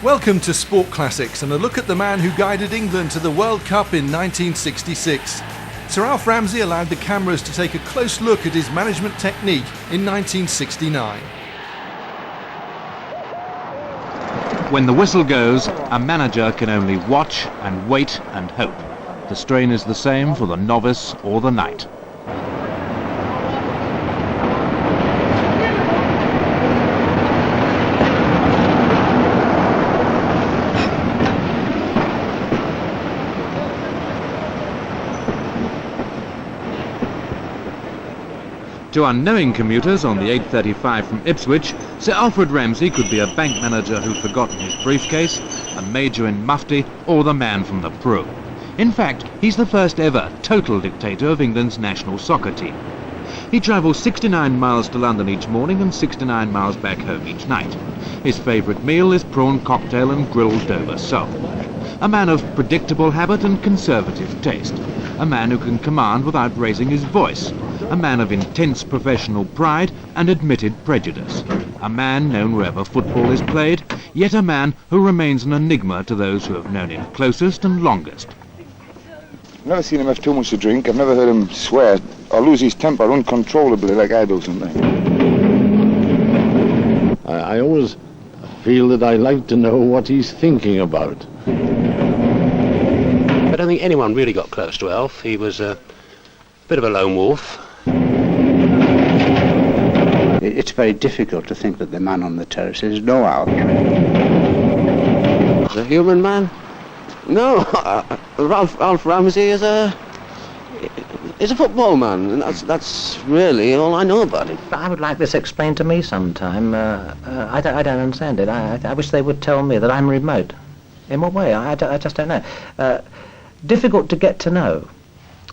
Welcome to Sport Classics and a look at the man who guided England to the World Cup in 1966. Sir Alf Ramsey allowed the cameras to take a close look at his management technique in 1969. When the whistle goes, a manager can only watch and wait and hope. The strain is the same for the novice or the knight. To unknowing commuters on the 8:35 from Ipswich, Sir Alfred Ramsey could be a bank manager who'd forgotten his briefcase, a major in mufti, or the man from the Prue. In fact, he's the first ever total dictator of England's national soccer team. He travels 69 miles to London each morning and 69 miles back home each night. His favourite meal is prawn cocktail and grilled Dover sole. A man of predictable habit and conservative taste. A man who can command without raising his voice. A man of intense professional pride and admitted prejudice. A man known wherever football is played, yet a man who remains an enigma to those who have known him closest and longest. I've never seen him have too much to drink. I've never heard him swear or lose his temper uncontrollably like I do sometimes. I always feel that I like to know what he's thinking about. I don't think anyone really got close to Alf. He was a bit of a lone wolf. It's very difficult to think that the man on the terraces know Alf. The human man? No, Alf Ramsey is a football man, and that's really all I know about him. I would like this explained to me sometime. I don't understand it. I wish they would tell me that I'm remote. In what way? I just don't know. Difficult to get to know.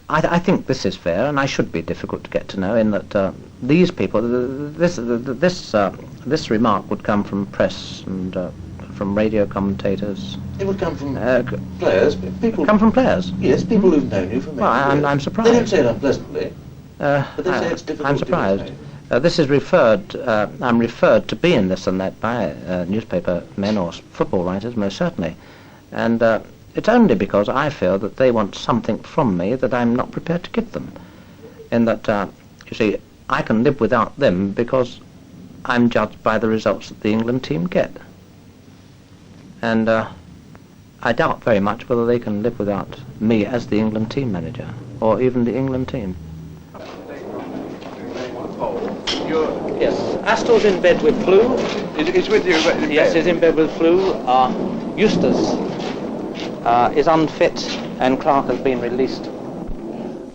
I think this is fair, and I should be difficult to get to know, in that these people, this remark would come from press and from radio commentators. It would come from players. People come from players. Yes, people who've known you for many years. I'm surprised. They don't say it unpleasantly, but they say it's difficult. I'm surprised. This is referred. I'm referred to be in this and that by newspaper men or football writers, most certainly, and. It's only because I feel that they want something from me that I'm not prepared to give them. In that, you see, I can live without them because I'm judged by the results that the England team get. And I doubt very much whether they can live without me as the England team manager, or even the England team. Yes, Astor's in bed with flu. He's with you? Yes, he's in bed with flu. Eustace is unfit, and Clark has been released.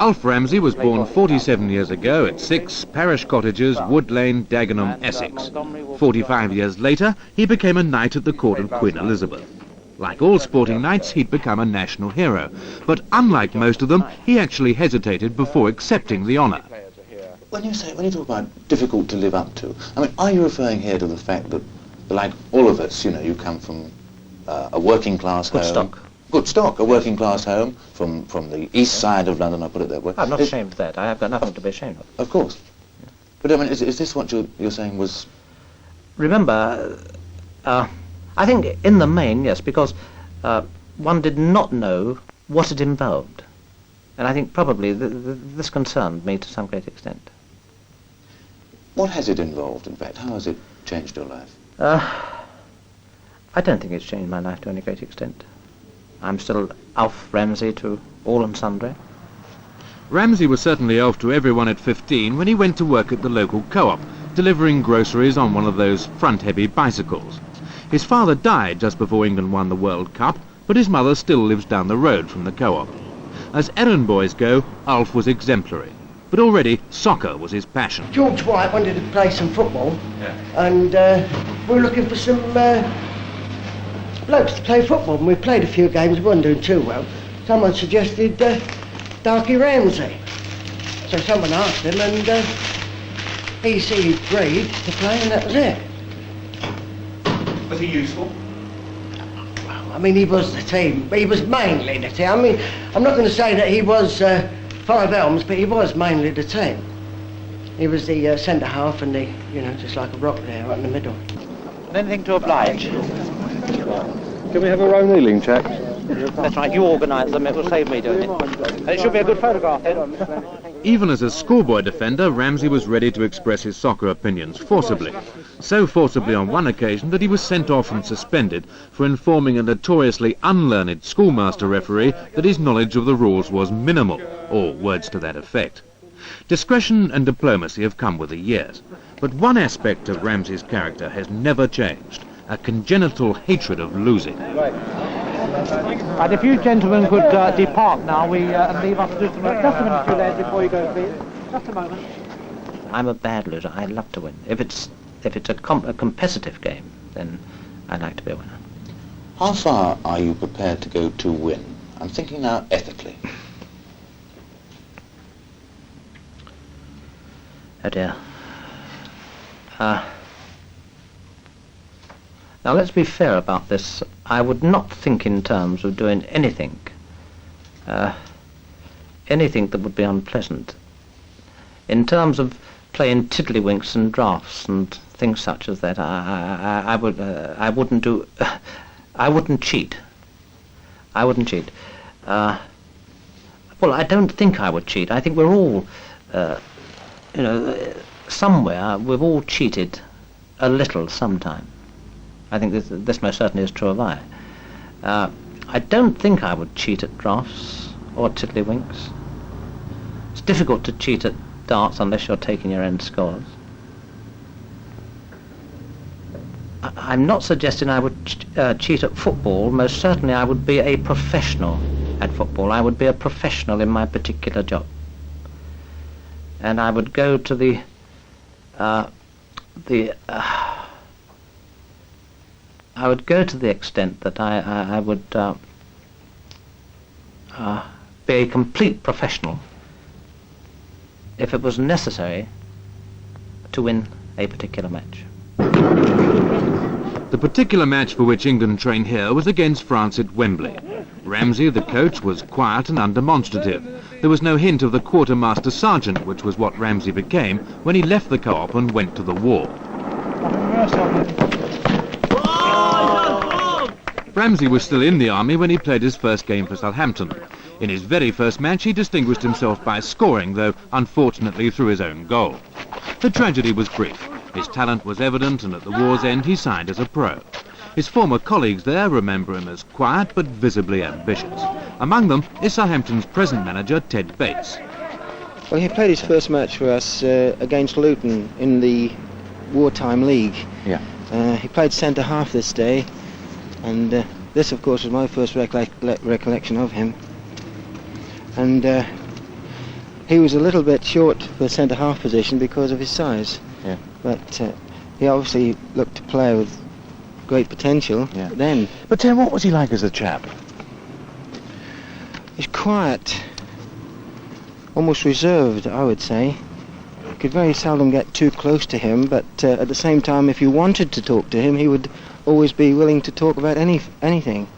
Alf Ramsey was born 47 years ago at 6 Parish Cottages, Wood Lane, Dagenham, Essex. 45 years later, he became a knight at the court of Queen Elizabeth. Like all sporting knights, he'd become a national hero. But unlike most of them, he actually hesitated before accepting the honour. When you talk about difficult to live up to, I mean, are you referring here to the fact that, like all of us, you come from a working class home? Good stock, a working class home from the east side of London, I'll put it that way. I'm not ashamed of that. I have got nothing to be ashamed of. Of course. Yeah. But I mean, is this what you're saying was... Remember, I think in the main, yes, because one did not know what it involved. And I think probably this concerned me to some great extent. What has it involved, in fact? How has it changed your life? I don't think it's changed my life to any great extent. I'm still Alf Ramsey to all and sundry. Ramsey was certainly Alf to everyone at 15 when he went to work at the local co-op, delivering groceries on one of those front-heavy bicycles. His father died just before England won the World Cup, but his mother still lives down the road from the co-op. As errand boys go, Alf was exemplary. But already, soccer was his passion. George White wanted to play some football, and we were looking for some blokes to play football, and we played a few games, we weren't doing too well. Someone suggested Darky Ramsey. So someone asked him, and he said he agreed to play, and that was it. Was he useful? I mean, he was the team, but he was mainly the team. I mean, I'm not going to say that he was Five Elms, but he was mainly the team. He was the centre half and the, just like a rock there, right in the middle. Anything to oblige. Can we have a row kneeling, chaps? That's right, you organise them, it will save me doing it. And it should be a good photograph, then. Even as a schoolboy defender, Ramsey was ready to express his soccer opinions forcibly. So forcibly on one occasion that he was sent off and suspended for informing a notoriously unlearned schoolmaster referee that his knowledge of the rules was minimal, or words to that effect. Discretion and diplomacy have come with the years, but one aspect of Ramsey's character has never changed: a congenital hatred of losing. Right, if you gentlemen could depart now, and leave us to do some work. Just a minute, you lads, before you go, please. Just a moment. I'm a bad loser. I love to win. If it's a competitive game, then I like to be a winner. How far are you prepared to go to win? I'm thinking now ethically. Oh dear. Now let's be fair about this. I would not think in terms of doing anything that would be unpleasant. In terms of playing tiddlywinks and drafts and things such as that, I wouldn't do. I wouldn't cheat. I wouldn't cheat. Well, I don't think I would cheat. I think we're all, somewhere we've all cheated a little sometime. I think this most certainly is true of I. I don't think I would cheat at drafts or tiddlywinks. It's difficult to cheat at darts unless you're taking your own scores. I'm not suggesting I would cheat at football. Most certainly I would be a professional at football. I would be a professional in my particular job. And I would go to the extent that I would be a complete professional if it was necessary to win a particular match. The particular match for which England trained here was against France at Wembley. Ramsey, the coach, was quiet and undemonstrative. There was no hint of the quartermaster sergeant, which was what Ramsey became when he left the co-op and went to the war. Ramsey was still in the army when he played his first game for Southampton. In his very first match he distinguished himself by scoring, though unfortunately through his own goal. The tragedy was brief. His talent was evident, and at the war's end he signed as a pro. His former colleagues there remember him as quiet but visibly ambitious. Among them is Southampton's present manager, Ted Bates. Well, he played his first match for us against Luton in the wartime league. Yeah. He played centre half this day, and this, of course, was my first recollection of him. And he was a little bit short for the centre half position because of his size. Yeah. But he obviously looked to play with great potential then. But Tim, what was he like as a chap? He's quiet, almost reserved, I would say. You could very seldom get too close to him, but at the same time, if you wanted to talk to him, he would always be willing to talk about anything.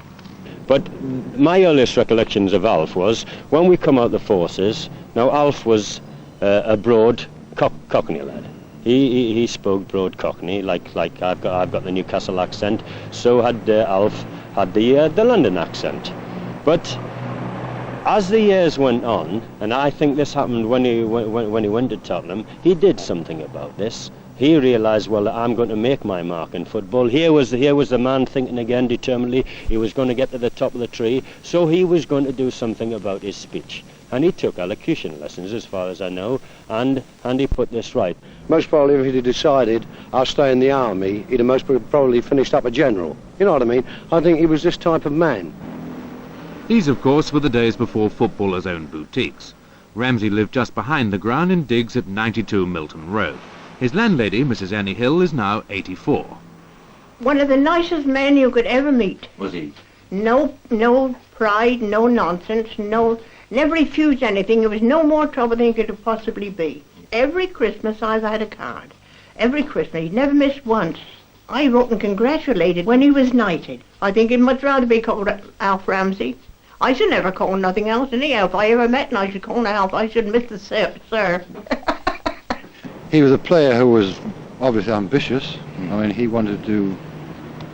But my earliest recollections of Alf was when we come out the forces. Now Alf was a broad Cockney lad. He spoke broad Cockney, like I've got the Newcastle accent. So had Alf had the London accent. But as the years went on, and I think this happened when he went to Tottenham, he did something about this. He realised, well, I'm going to make my mark in football. Here was the man thinking again determinedly. He was going to get to the top of the tree, so he was going to do something about his speech. And he took elocution lessons, as far as I know, and he put this right. Most probably, if he'd have decided, I'll stay in the army, he'd have most probably finished up a general. You know what I mean? I think he was this type of man. These, of course, were the days before footballers owned boutiques. Ramsey lived just behind the ground in digs at 92 Milton Road. His landlady, Mrs. Annie Hill, is now 84. One of the nicest men you could ever meet. Was he? No pride, no nonsense, never refused anything. There was no more trouble than it could possibly be. Every Christmas I've had a card. Every Christmas. He never missed once. I wrote and congratulated when he was knighted. I think he'd much rather be called Alf Ramsey. I should never call him nothing else anyhow. If I ever met and I should call him Alf, I should miss the sir. He was a player who was obviously ambitious. I mean, he wanted to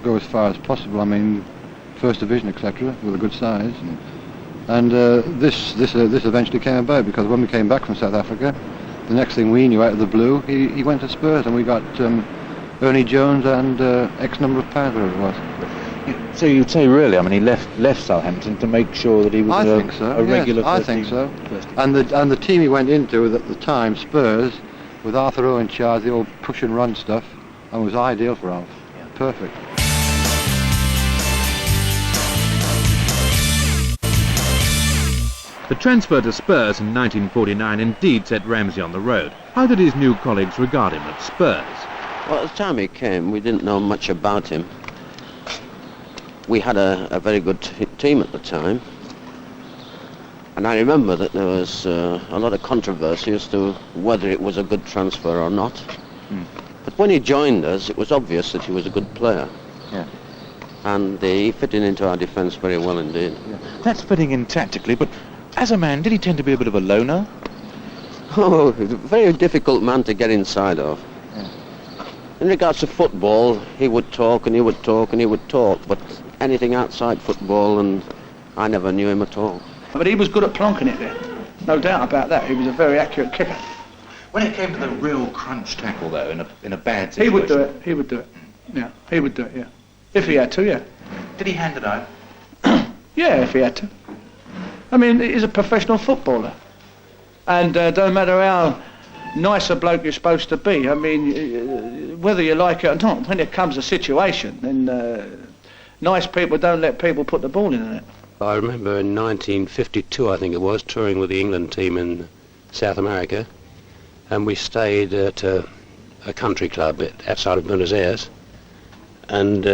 go as far as possible. I mean, first division, etc., with a good size. And this eventually came about because when we came back from South Africa, the next thing we knew, out of the blue, he went to Spurs, and we got Ernie Jones and X number of pounds, whatever it was. So you'd say, really, I mean, he left Southampton to make sure that he was a regular I think so. And the team he went into at the time, Spurs, with Arthur Owen in charge, the old push and run stuff, and was ideal for Alf. Yeah. Perfect. The transfer to Spurs in 1949 indeed set Ramsey on the road. How did his new colleagues regard him at Spurs? Well, at the time he came, we didn't know much about him. We had a very good team at the time. And I remember that there was a lot of controversy as to whether it was a good transfer or not. But when he joined us, it was obvious that he was a good player. Yeah. And he fitted into our defence very well indeed. Yeah. That's fitting in tactically, but as a man, did he tend to be a bit of a loner? Oh, a very difficult man to get inside of. Yeah. In regards to football, he would talk and he would talk and he would talk, but anything outside football, and I never knew him at all. But he was good at plonking it there. No doubt about that. He was a very accurate kicker. When it came to the real crunch tackle, though, in a bad situation... He would do it. He would do it. Yeah, he would do it, yeah. If he had to, yeah. Did he hand it out? Yeah, if he had to. I mean, he's a professional footballer. And don't matter how nice a bloke you're supposed to be, I mean, whether you like it or not, when it comes a situation, then nice people don't let people put the ball in it. I remember in 1952, I think it was, touring with the England team in South America, and we stayed at a country club outside of Buenos Aires, and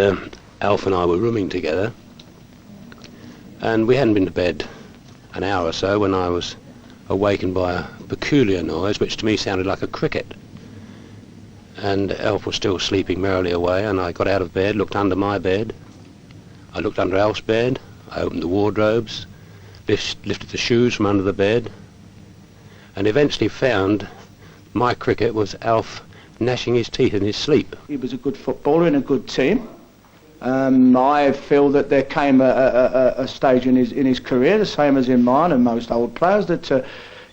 Alf and I were rooming together, and we hadn't been to bed an hour or so when I was awakened by a peculiar noise which to me sounded like a cricket. And Alf was still sleeping merrily away, and I got out of bed, looked under my bed, I looked under Alf's bed, I opened the wardrobes, lifted the shoes from under the bed, and eventually found my cricket was Alf gnashing his teeth in his sleep. He was a good footballer in a good team. I feel that there came a stage in his career, the same as in mine and most old players, that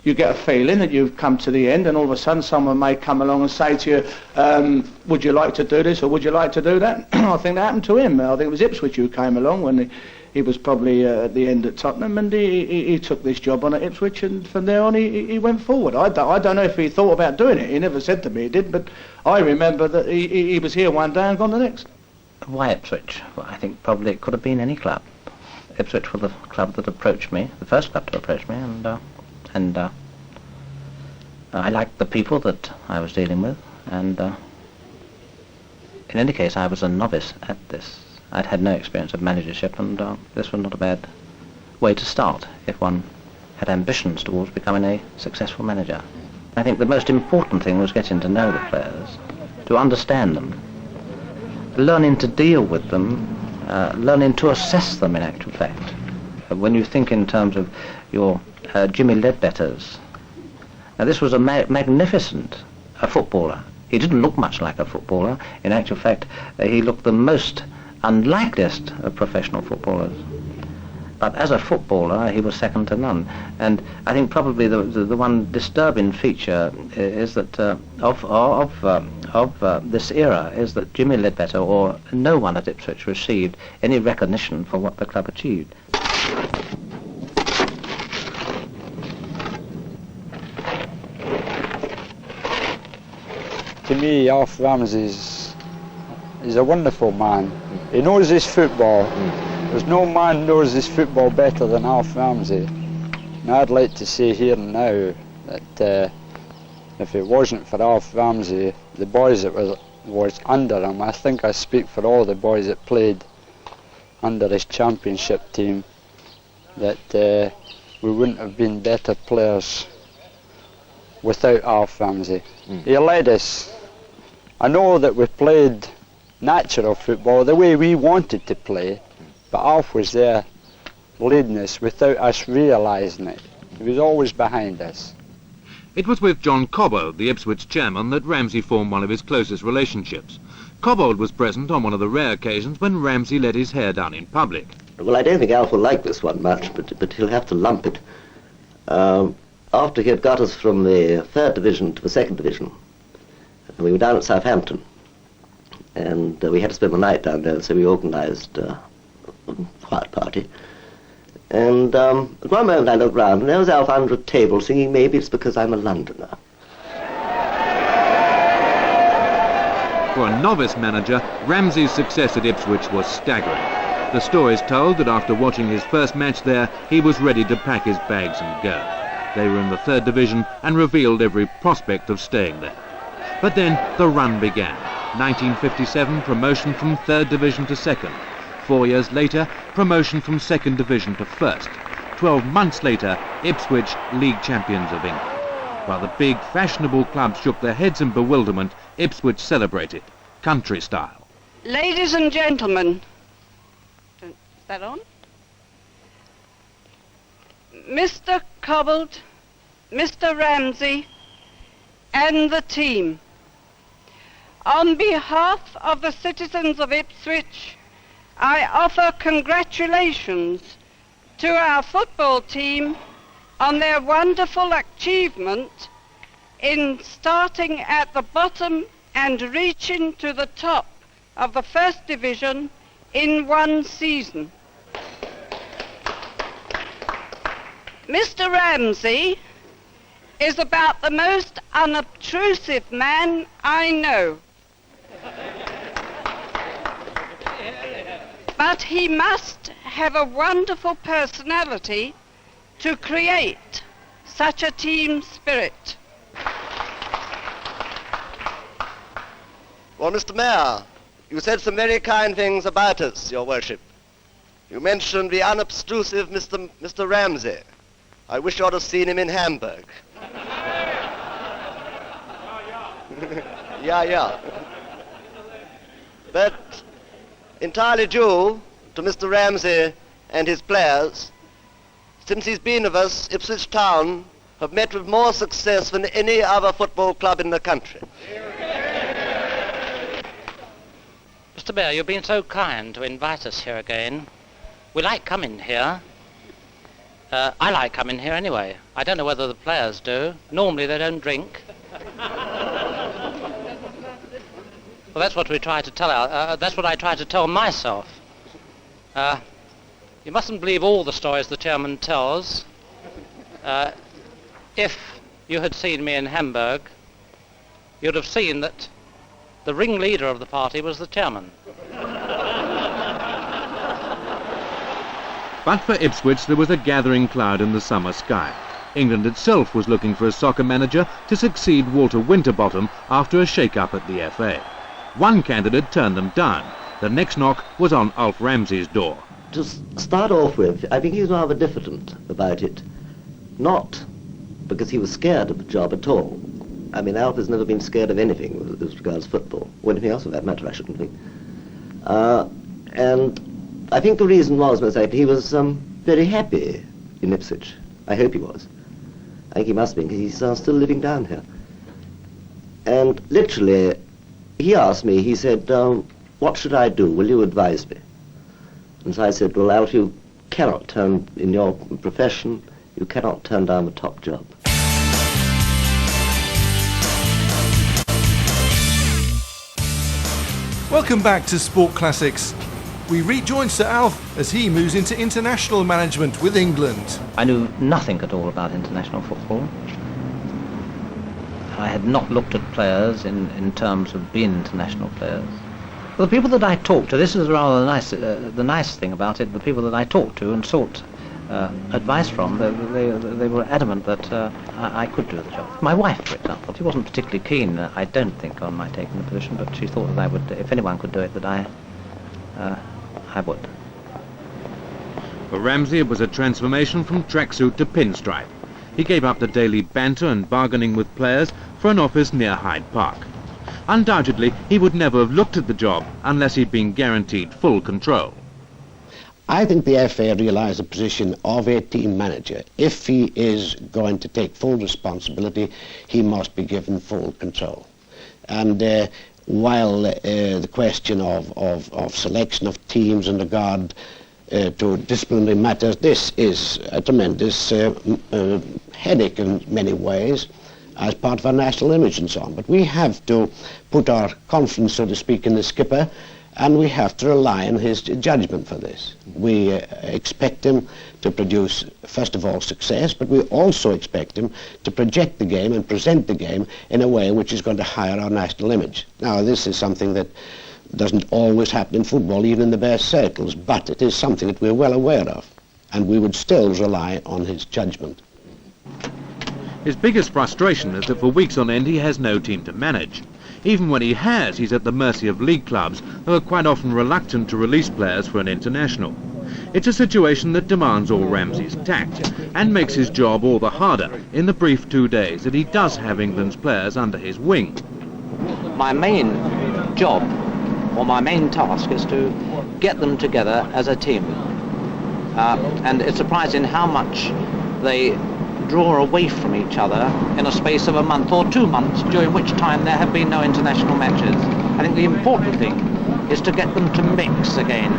you get a feeling that you've come to the end, and all of a sudden someone may come along and say to you, would you like to do this or would you like to do that? I think that happened to him. I think it was Ipswich who came along when he was probably at the end at Tottenham, and he took this job on at Ipswich, and from there on he went forward. I don't know if he thought about doing it. He never said to me he did, but I remember that he was here one day and gone the next. Why Ipswich? Well, I think probably it could have been any club. Ipswich was the club that approached me, the first club to approach me, and I liked the people that I was dealing with, and in any case I was a novice at this. I'd had no experience of managership, and this was not a bad way to start if one had ambitions towards becoming a successful manager. I think the most important thing was getting to know the players, to understand them, learning to deal with them, learning to assess them in actual fact. When you think in terms of your Jimmy Ledbetter's, now this was a magnificent footballer. He didn't look much like a footballer. In actual fact, he looked the most unlikeliest of professional footballers. But as a footballer, he was second to none. And I think probably the one disturbing feature is that of this era is that Jimmy Ledbetter or no one at Ipswich received any recognition for what the club achieved. To me, Alf Ramsey is a wonderful man. He knows his football. There's no man knows his football better than Alf Ramsey. And I'd like to say here and now that if it wasn't for Alf Ramsey, the boys that was under him, I think I speak for all the boys that played under his championship team, that we wouldn't have been better players without Alf Ramsey. He led us. I know that we played natural football the way we wanted to play, but Alf was there leading us without us realising it. He was always behind us. It was with John Cobbo, the Ipswich chairman, that Ramsey formed one of his closest relationships. Cobbold was present on one of the rare occasions when Ramsey let his hair down in public. Well, I don't think Alf will like this one much, but he'll have to lump it. After he had got us from the 3rd Division to the 2nd Division, we were down at Southampton, and we had to spend the night down there, so we organised a quiet party. And at one moment I looked round, and there was Alf under a table singing "Maybe It's Because I'm a Londoner." For a novice manager, Ramsey's success at Ipswich was staggering. The story's told that after watching his first match there, he was ready to pack his bags and go. They were in the 3rd Division and revealed every prospect of staying there. But then the run began. 1957, promotion from 3rd Division to 2nd. 4 years later, promotion from 2nd Division to 1st. 12 months later, Ipswich, League Champions of England. While the big, fashionable clubs shook their heads in bewilderment, Ipswich celebrated, country style. Ladies and gentlemen, is that on? Mr. Cobbold, Mr. Ramsey, and the team, on behalf of the citizens of Ipswich, I offer congratulations to our football team on their wonderful achievement in starting at the bottom and reaching to the top of the 1st Division in one season. Mr. Ramsey is about the most unobtrusive man I know. But he must have a wonderful personality to create such a team spirit. Well, Mr. Mayor, you said some very kind things about us, Your Worship. You mentioned the unobtrusive Mr. Ramsey. I wish you ought to have seen him in Hamburg. Yeah. But entirely due to Mr. Ramsey and his players, since he's been with us, Ipswich Town have met with more success than any other football club in the country. Mr. Mayor, you've been so kind to invite us here again. We like coming here. I like coming here anyway. I don't know whether the players do. Normally they don't drink. Well, that's what we try to tell that's what I try to tell myself. You mustn't believe all the stories the chairman tells. If you had seen me in Hamburg, you'd have seen that the ringleader of the party was the chairman. But for Ipswich, there was a gathering cloud in the summer sky. England itself was looking for a soccer manager to succeed Walter Winterbottom after a shake-up at the FA. One candidate turned them down. The next knock was on Alf Ramsey's door. To start off with, I think he was rather diffident about it. Not because he was scared of the job at all. I mean, Alf has never been scared of anything as regards football, or anything else for that matter, I shouldn't think. And I think the reason was, most likely, he was very happy in Ipswich. I hope he was. I think he must be, because he's still living down here. And literally, he asked me, he said, what should I do? Will you advise me? And so I said, well, Alf, you cannot turn, in your profession, you cannot turn down the top job. Welcome back to Sport Classics. We rejoin Sir Alf as he moves into international management with England. I knew nothing at all about international football. I had not looked at players in terms of being international players. Well, the people that I talked to, this is rather nice, the nice thing about it, the people that I talked to and sought advice from, they were adamant that I could do the job. My wife, for example, she wasn't particularly keen, I don't think, on my taking the position, but she thought that I would, if anyone could do it, that I would. For Ramsey, it was a transformation from tracksuit to pinstripe. He gave up the daily banter and bargaining with players for an office near Hyde Park. Undoubtedly, he would never have looked at the job unless he'd been guaranteed full control. I think the FA realised the position of a team manager. If he is going to take full responsibility, he must be given full control. And while the question of selection of teams in regard to disciplinary matters, this is a tremendous headache in many ways as part of our national image and so on. But we have to put our confidence, so to speak, in the skipper, and we have to rely on his judgment for this. We expect him to produce, first of all, success, but we also expect him to project the game and present the game in a way which is going to higher our national image. Now, this is something that doesn't always happen in football, even in the best circles, but it is something that we're well aware of, and we would still rely on his judgment. His biggest frustration is that for weeks on end he has no team to manage. Even when he has, he's at the mercy of league clubs who are quite often reluctant to release players for an international. It's a situation that demands all Ramsey's tact and makes his job all the harder in the brief 2 days that he does have England's players under his wing. My main job, or my main task, is to get them together as a team. And it's surprising how much they draw away from each other in a space of a month or 2 months, during which time there have been no international matches. I think the important thing is to get them to mix again,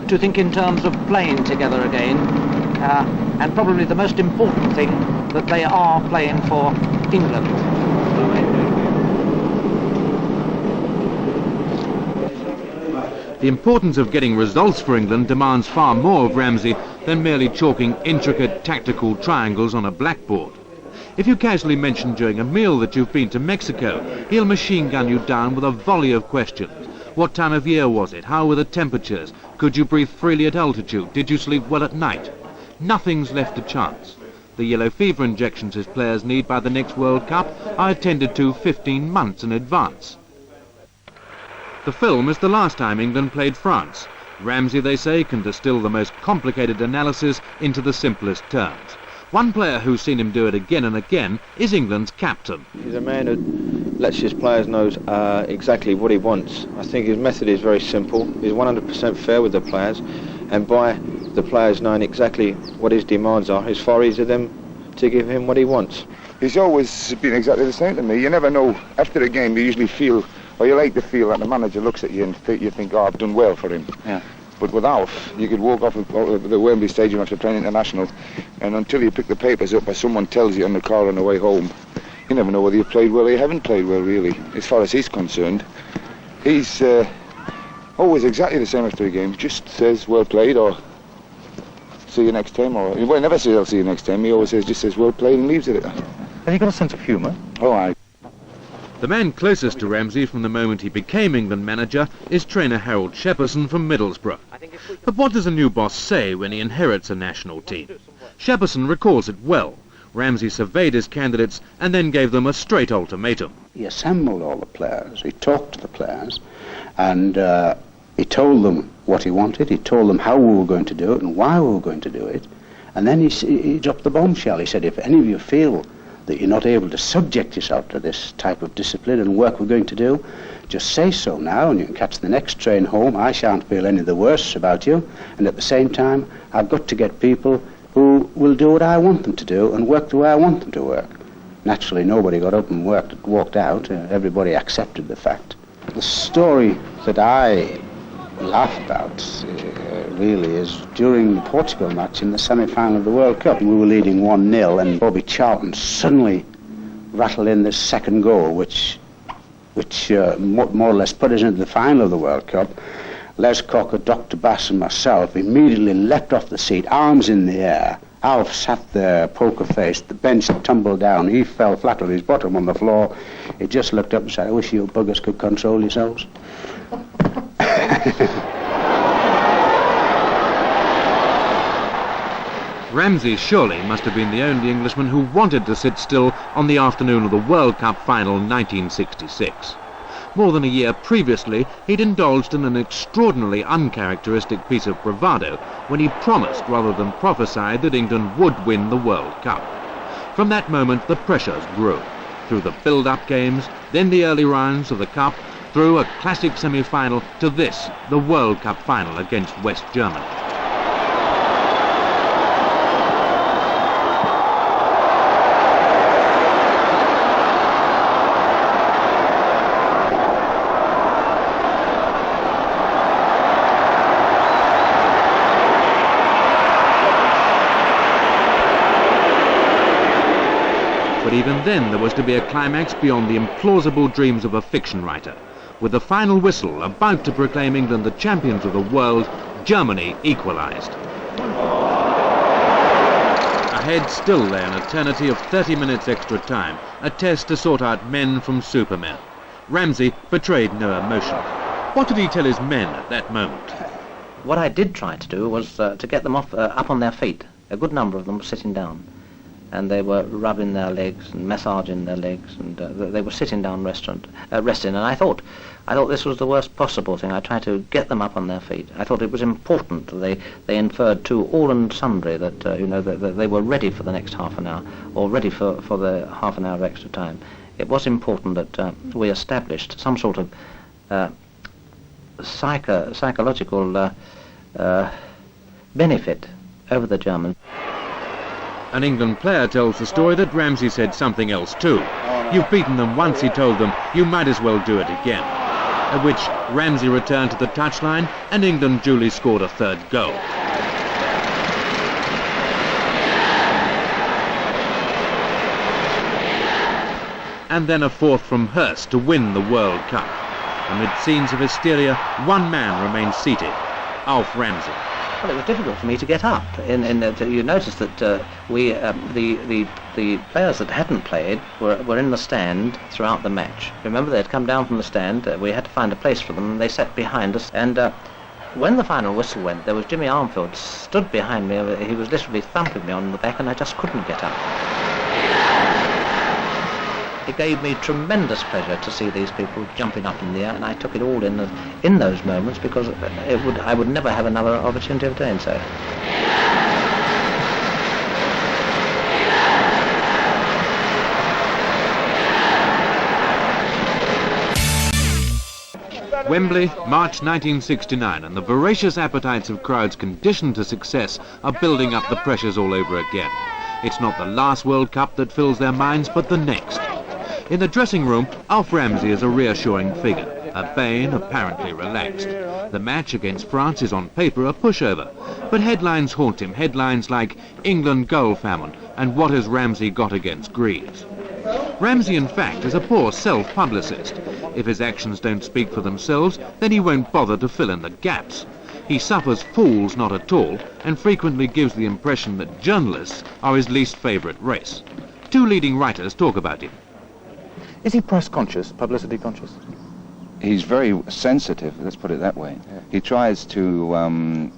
to think in terms of playing together again, and probably the most important thing, that they are playing for England. The importance of getting results for England demands far more of Ramsey than merely chalking intricate tactical triangles on a blackboard. If you casually mention during a meal that you've been to Mexico, he'll machine gun you down with a volley of questions. What time of year was it? How were the temperatures? Could you breathe freely at altitude? Did you sleep well at night? Nothing's left to chance. The yellow fever injections his players need by the next World Cup are attended to 15 months in advance. The film is the last time England played France. Ramsey, they say, can distill the most complicated analysis into the simplest terms. One player who's seen him do it again and again is England's captain. He's a man who lets his players know exactly what he wants. I think his method is very simple. He's 100% fair with the players, and by the players knowing exactly what his demands are, it's far easier them to give him what he wants. He's always been exactly the same to me. You never know. After a game, you usually feel, or you like to feel that the manager looks at you and you think, oh, I've done well for him. Yeah. But with Alf, you could walk off the Wembley Stadium after playing international, and until you pick the papers up or someone tells you on the car on the way home, you never know whether you played well or you haven't played well, really. As far as he's concerned, he's always exactly the same after a game. Just says, well played, or see you next time, or well, he never says I'll see you next time. He always just says well played and leaves it at that. Have you got a sense of humour? Oh, aye. The man closest to Ramsey from the moment he became England manager is trainer Harold Shepperson from Middlesbrough. But what does a new boss say when he inherits a national team? Shepperson recalls it well. Ramsey surveyed his candidates and then gave them a straight ultimatum. He assembled all the players, he talked to the players, and he told them what he wanted, he told them how we were going to do it and why we were going to do it, and then he dropped the bombshell. He said, if any of you feel that you're not able to subject yourself to this type of discipline and work we're going to do, just say so now and you can catch the next train home. I shan't feel any the worse about you, and at the same time I've got to get people who will do what I want them to do and work the way I want them to work. Naturally, nobody got up and walked out. Everybody accepted the fact. The story that I laugh about really is during the Portugal match in the semi-final of the World Cup. We were leading 1-0 and Bobby Charlton suddenly rattled in this second goal, which more or less put us into the final of the World Cup. Les Cocker, Dr. Bass and myself immediately leapt off the seat, arms in the air. Alf sat there, poker-faced, the bench tumbled down, he fell flat on his bottom on the floor. He just looked up and said, I wish you buggers could control yourselves. Ramsey surely must have been the only Englishman who wanted to sit still on the afternoon of the World Cup final 1966. More than a year previously, he'd indulged in an extraordinarily uncharacteristic piece of bravado when he promised rather than prophesied that England would win the World Cup. From that moment, the pressures grew. Through the build-up games, then the early rounds of the Cup, through a classic semi-final to this, the World Cup final against West Germany. even then there was to be a climax beyond the implausible dreams of a fiction writer. With the final whistle about to proclaim England the champions of the world, Germany equalised. Ahead still lay an eternity of 30 minutes extra time, a test to sort out men from supermen. Ramsey betrayed no emotion. What did he tell his men at that moment? What I did try to do was to get them up on their feet. A good number of them were sitting down, and they were rubbing their legs and massaging their legs, and they were sitting down resting. And I thought this was the worst possible thing. I tried to get them up on their feet. I thought it was important that they inferred to all and sundry that that they were ready for the next half an hour, or ready for the half an hour of extra time. It was important that we established some sort of psychological benefit over the Germans. An England player tells the story that Ramsey said something else too. You've beaten them once, he told them, you might as well do it again. At which Ramsey returned to the touchline and England duly scored a third goal. And then a fourth from Hurst to win the World Cup. Amid scenes of hysteria, one man remained seated, Alf Ramsey. Well, it was difficult for me to get up. You noticed that the players that hadn't played were in the stand throughout the match. Remember, they'd come down from the stand. We had to find a place for them, and they sat behind us. And when the final whistle went, there was Jimmy Armfield stood behind me. He was literally thumping me on the back, and I just couldn't get up. It gave me tremendous pleasure to see these people jumping up in the air, and I took it all in those moments, because I would never have another opportunity of doing so. Wembley, March 1969, and the voracious appetites of crowds conditioned to success are building up the pressures all over again. It's not the last World Cup that fills their minds, but the next. In the dressing room, Alf Ramsey is a reassuring figure, urbane, apparently relaxed. The match against France is on paper a pushover, but headlines haunt him, headlines like England goal famine and what has Ramsey got against Greaves. Ramsey, in fact, is a poor self-publicist. If his actions don't speak for themselves, then he won't bother to fill in the gaps. He suffers fools not at all, and frequently gives the impression that journalists are his least favourite race. Two leading writers talk about him. Is he press conscious, publicity conscious? He's very sensitive, let's put it that way. Yeah. He tries to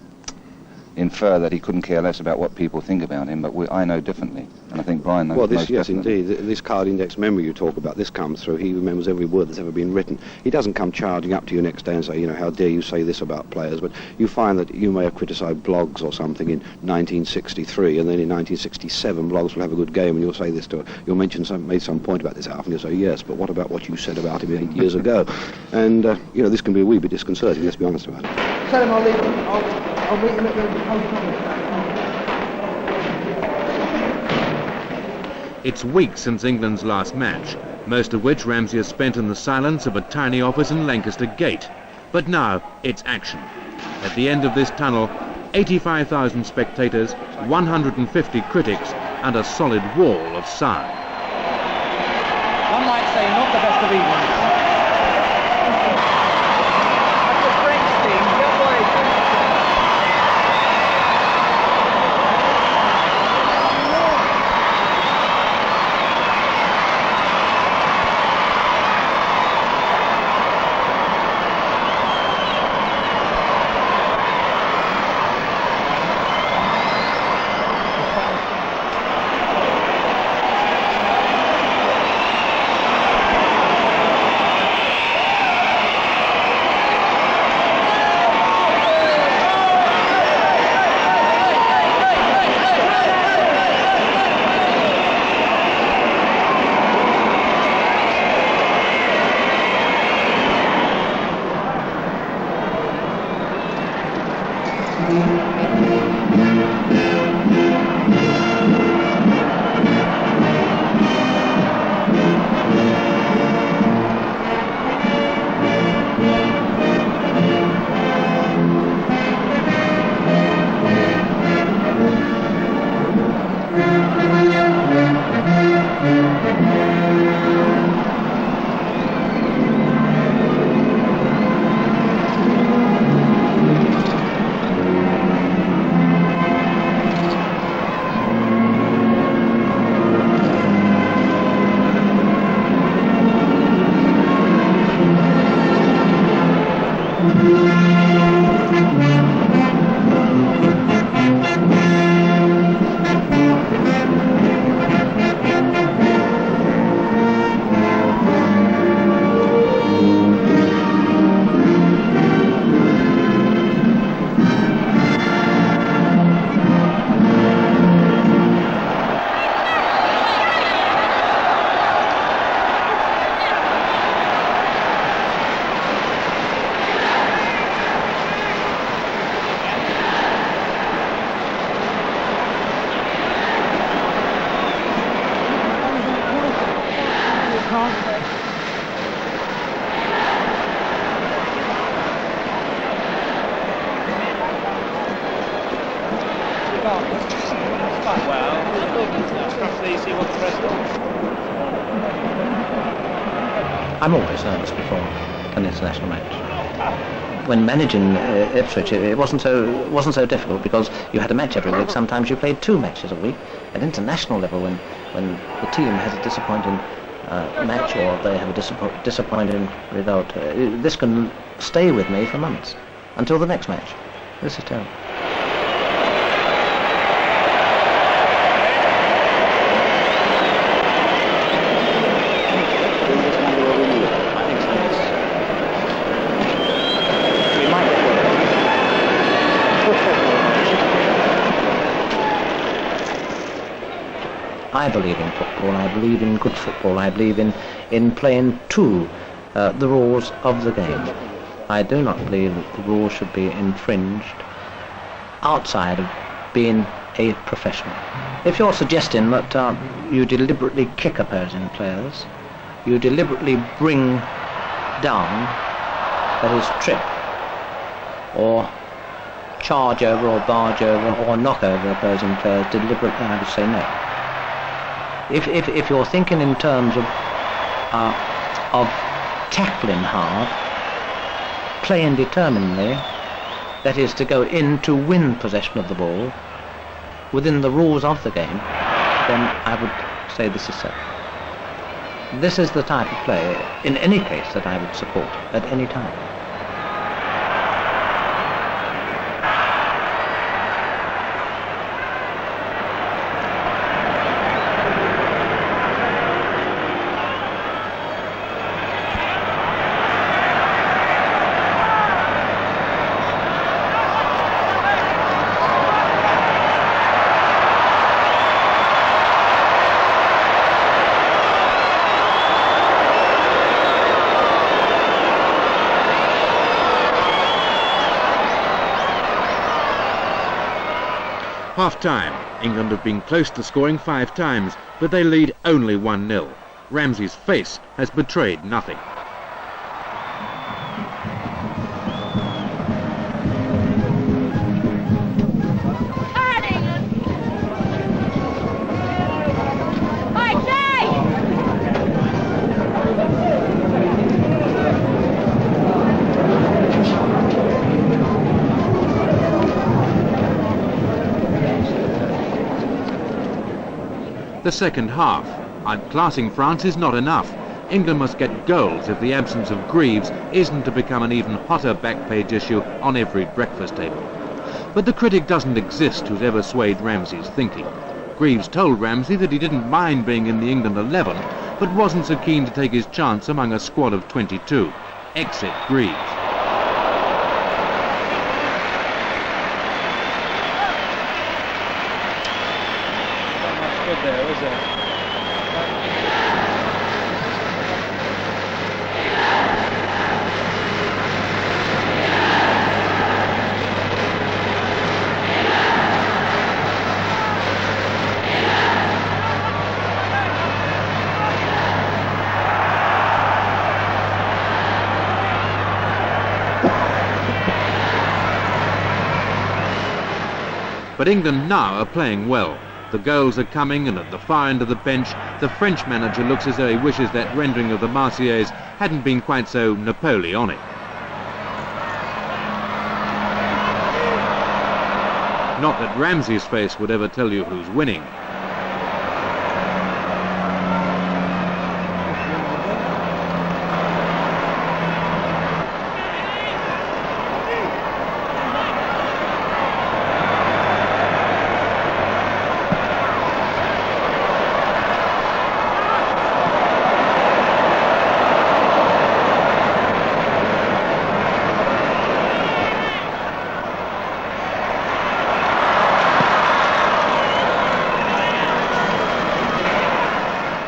infer that he couldn't care less about what people think about him, but I know differently, and I think Brian knows. Well, yes, indeed. This card index memory you talk about, this comes through. He remembers every word that's ever been written. He doesn't come charging up to you next day and say, how dare you say this about players, but you find that you may have criticised blogs or something in 1963, and then in 1967 blogs will have a good game, and you'll say this to her. You'll mention made some point about this, Alf, and you'll say, yes, but what about what you said about him 8 years ago? And, this can be a wee bit disconcerting, let's be honest about it. Tell him I'll leave him. I'll meet him at the post office. It's weeks since England's last match, most of which Ramsey has spent in the silence of a tiny office in Lancaster Gate. But now it's action. At the end of this tunnel, 85,000 spectators, 150 critics, and a solid wall of sound. One might say not the best of evenings. I'm always nervous before an international match. When managing Ipswich, it wasn't so difficult because you had a match every week. Sometimes you played 2 matches a week. At international level, when the team has a disappointing match or they have a disappointing result, this can stay with me for months until the next match. This is terrible. I believe in football, I believe in good football, I believe in playing to the rules of the game. I do not believe that the rules should be infringed outside of being a professional. If you're suggesting that you deliberately kick opposing players, you deliberately bring down, that is, trip, or charge over or barge over or knock over opposing players deliberately, I would say no. If you're thinking in terms of tackling hard, playing determinedly, that is to go in to win possession of the ball within the rules of the game, then I would say this is so. This is the type of play, in any case, that I would support at any time. Half-time. England have been close to scoring 5 times, but they lead only 1-0. Ramsey's face has betrayed nothing. The second half. Outclassing France is not enough. England must get goals if the absence of Greaves isn't to become an even hotter back-page issue on every breakfast table. But the critic doesn't exist who's ever swayed Ramsey's thinking. Greaves told Ramsey that he didn't mind being in the England 11, but wasn't so keen to take his chance among a squad of 22. Exit Greaves. Good there, is it? But England now are playing well. The goals are coming, and at the far end of the bench, the French manager looks as though he wishes that rendering of the Marseillaise hadn't been quite so Napoleonic. Not that Ramsey's face would ever tell you who's winning.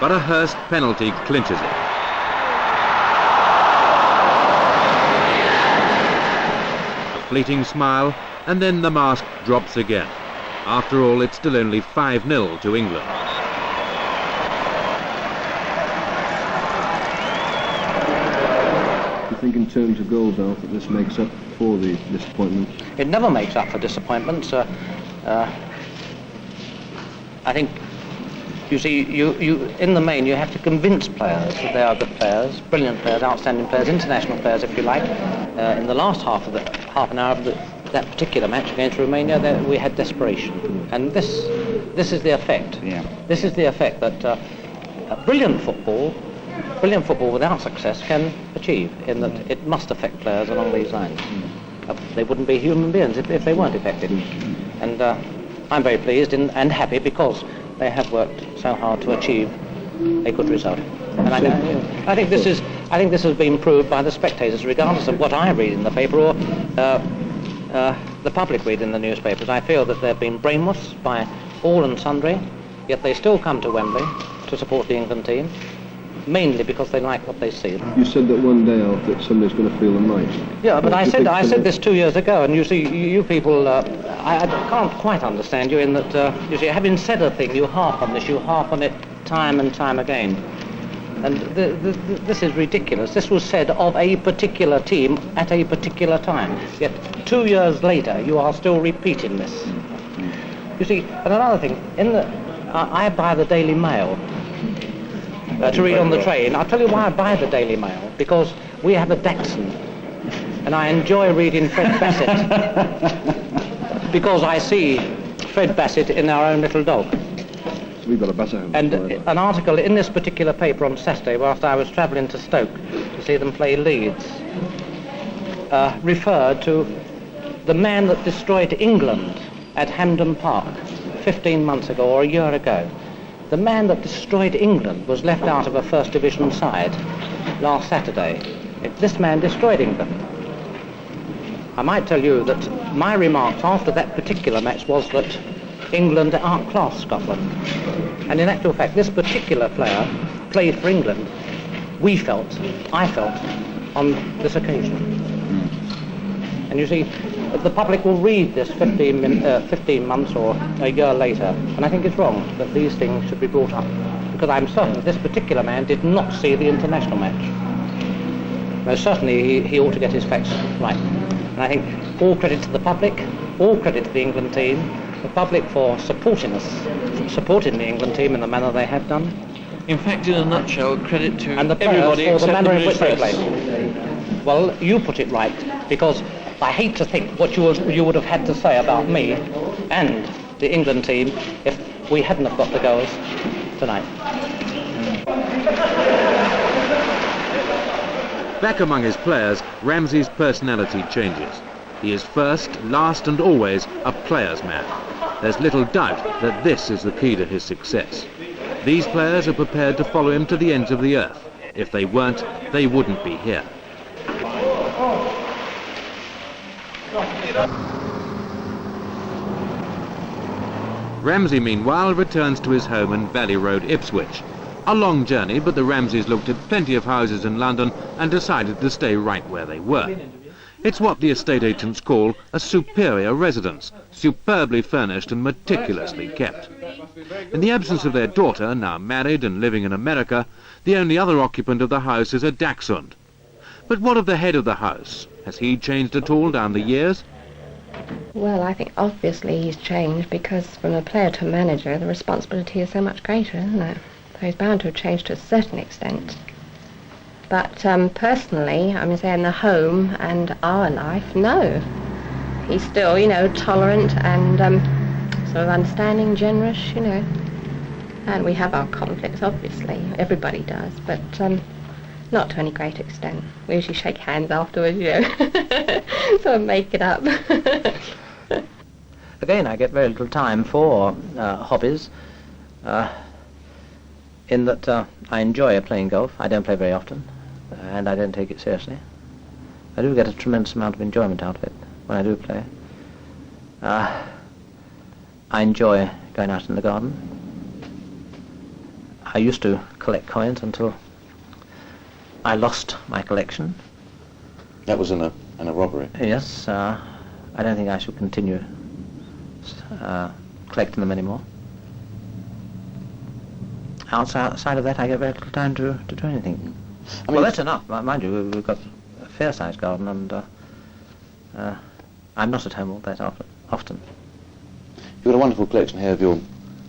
but a Hurst penalty clinches it. A fleeting smile, and then the mask drops again. After all, it's still only 5-0 to England. Do you think in terms of goals, Alf, that this makes up for the disappointments? It never makes up for disappointments. I think, you see, you in the main, you have to convince players that they are good players, brilliant players, outstanding players, international players, if you like. In the last half an hour of that particular match against Romania, we had desperation, and this is the effect. Yeah. This is the effect that brilliant football without success can achieve, in that it must affect players along these lines. They wouldn't be human beings if they weren't effective. And I'm very pleased and happy because they have worked so hard to achieve a good result. And I think this has been proved by the spectators, regardless of what I read in the paper or the public read in the newspapers. I feel that they've been brainwashed by all and sundry, yet they still come to Wembley to support the England team, mainly because they like what they see. You said that one day, Alf, that somebody's going to feel them right. Yeah, but I said this 2 years ago, and you see, you people, I can't quite understand you in that, you see, having said a thing, you harp on it time and time again. And this is ridiculous. This was said of a particular team at a particular time. Yet 2 years later, you are still repeating this. You see, and another thing, I buy the Daily Mail to read on the train. I'll tell you why I buy the Daily Mail. Because we have a Dachshund, and I enjoy reading Fred Bassett. Because I see Fred Bassett in our own little dog. We've got a Bassett home. And an article in this particular paper on Saturday, after I was travelling to Stoke to see them play Leeds, referred to the man that destroyed England at Hampden Park 15 months ago or a year ago. The man that destroyed England was left out of a First Division side last Saturday. This man destroyed England. I might tell you that my remarks after that particular match was that England outclassed Scotland. And in actual fact, this particular player played for England. I felt, on this occasion. And you see, the public will read this 15 months or a year later, and I think it's wrong that these things should be brought up, because I'm certain that this particular man did not see the international match. Most certainly he ought to get his facts right. And I think all credit to the public, all credit to the England team, the public for supporting the England team in the manner they have done. In fact, in a nutshell, credit to and the everybody for the except manner the in which British they press. played. Well, you put it right, because I hate to think what you would have had to say about me and the England team if we hadn't have got the goals tonight. Back among his players, Ramsey's personality changes. He is first, last and always a player's man. There's little doubt that this is the key to his success. These players are prepared to follow him to the ends of the earth. If they weren't, they wouldn't be here. Ramsey, meanwhile, returns to his home in Valley Road, Ipswich. A long journey, but the Ramseys looked at plenty of houses in London and decided to stay right where they were. It's what the estate agents call a superior residence, superbly furnished and meticulously kept. In the absence of their daughter, now married and living in America, the only other occupant of the house is a Dachshund. But what of the head of the house? Has he changed at all down the years? Well, I think obviously he's changed, because from a player to manager, the responsibility is so much greater, isn't it? So he's bound to have changed to a certain extent. But personally, I mean, say in the home and our life, no. He's still, tolerant and sort of understanding, generous, And we have our conflicts, obviously. Everybody does, but not to any great extent. We usually shake hands afterwards, sort of make it up. Again, I get very little time for hobbies, in that I enjoy playing golf. I don't play very often, and I don't take it seriously. I do get a tremendous amount of enjoyment out of it when I do play. I enjoy going out in the garden. I used to collect coins until I lost my collection. That was in a robbery? Yes. I don't think I shall continue collecting them anymore. Outside of that, I get very little time to do anything. Well, that's enough. Mind you, we've got a fair-sized garden, and I'm not at home all that often. You've got a wonderful collection here of your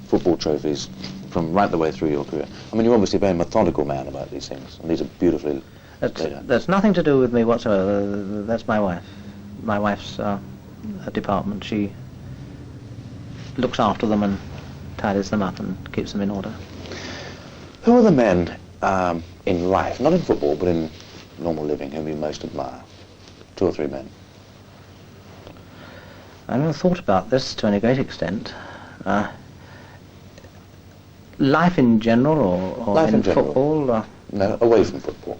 football trophies from right the way through your career. I mean, you're obviously a very methodical man about these things, and these are beautifully laid out. That's nothing to do with me whatsoever. That's my wife. My wife's department. She looks after them and tidies them up and keeps them in order. Who are the men in life, not in football, but in normal living, whom you most admire? 2 or 3 men. I never thought about this to any great extent. Life in general, or life in general. Football? No, away from football.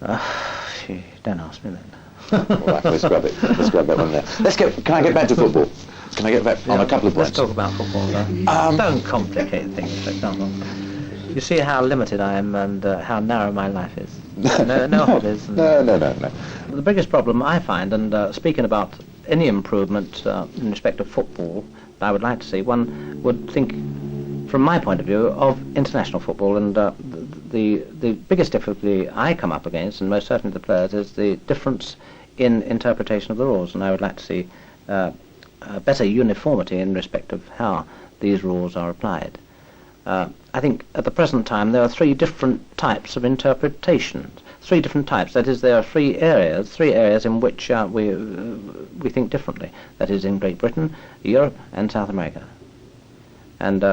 Don't ask me that. All right, let's grab it. Let's grab that one there. Can I get back to football? Can I get back on a couple of points? Let's talk about football. Don't complicate things, for example. You see how limited I am and how narrow my life is. No hobbies. No. The biggest problem I find, and speaking about any improvement in respect of football that I would like to see, one would think, from my point of view, of international football, and the biggest difficulty I come up against, and most certainly the players, is the difference in interpretation of the rules, and I would like to see better uniformity in respect of how these rules are applied. I think at the present time there are 3 different types of interpretations. 3 different types. That is, there are 3 areas in which we think differently. That is, in Great Britain, Europe, and South America. And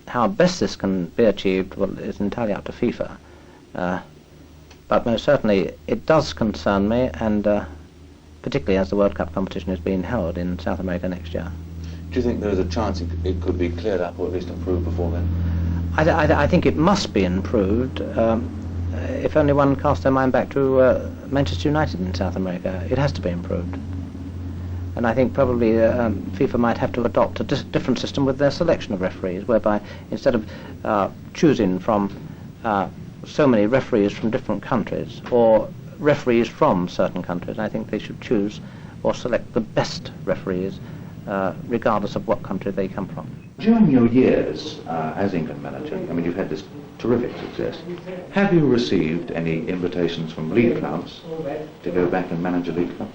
how best this can be achieved, well, is entirely up to FIFA. But most certainly it does concern me, and particularly as the World Cup competition is being held in South America next year. Do you think there is a chance it could be cleared up, or at least improved before then? I think it must be improved. If only one cast their mind back to Manchester United in South America, it has to be improved. And I think probably FIFA might have to adopt a different system with their selection of referees, whereby instead of choosing from so many referees from different countries, or referees from certain countries, I think they should choose or select the best referees, regardless of what country they come from. During your years as England manager, I mean, you've had this terrific success. Have you received any invitations from league clubs to go back and manage a league club?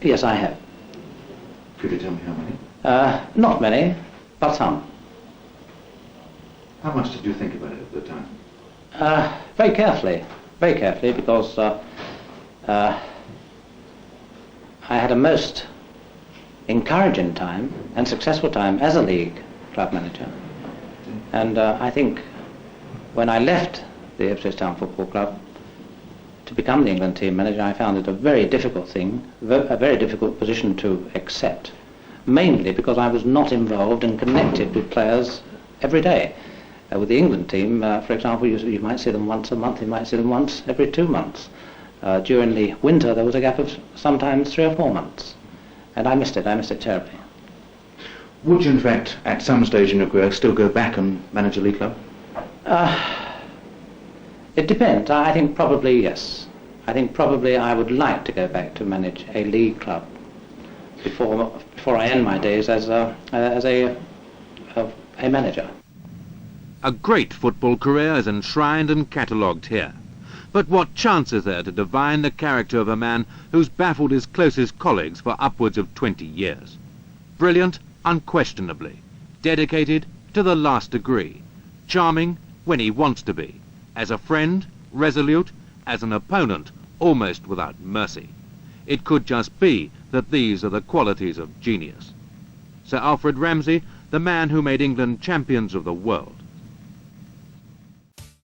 Yes, I have. Could you tell me how many? Not many, but some. How much did you think about it at the time? Very carefully, because I had a most encouraging time and successful time as a league club manager. And I think when I left the Ipswich Town Football Club to become the England team manager, I found it a very difficult thing, a very difficult position to accept, mainly because I was not involved and connected with players every day. With the England team, for example, you might see them once a month, you might see them once every 2 months. During the winter there was a gap of sometimes 3 or 4 months. And I missed it terribly. Would you, in fact, at some stage in your career, still go back and manage a league club? It depends. I think probably yes. I think probably I would like to go back to manage a league club before I end my days as a manager. A great football career is enshrined and catalogued here. But what chance is there to divine the character of a man who's baffled his closest colleagues for upwards of 20 years? Brilliant, unquestionably. Dedicated to the last degree. Charming when he wants to be. As a friend, resolute. As an opponent, almost without mercy. It could just be that these are the qualities of genius. Sir Alfred Ramsey, the man who made England champions of the world.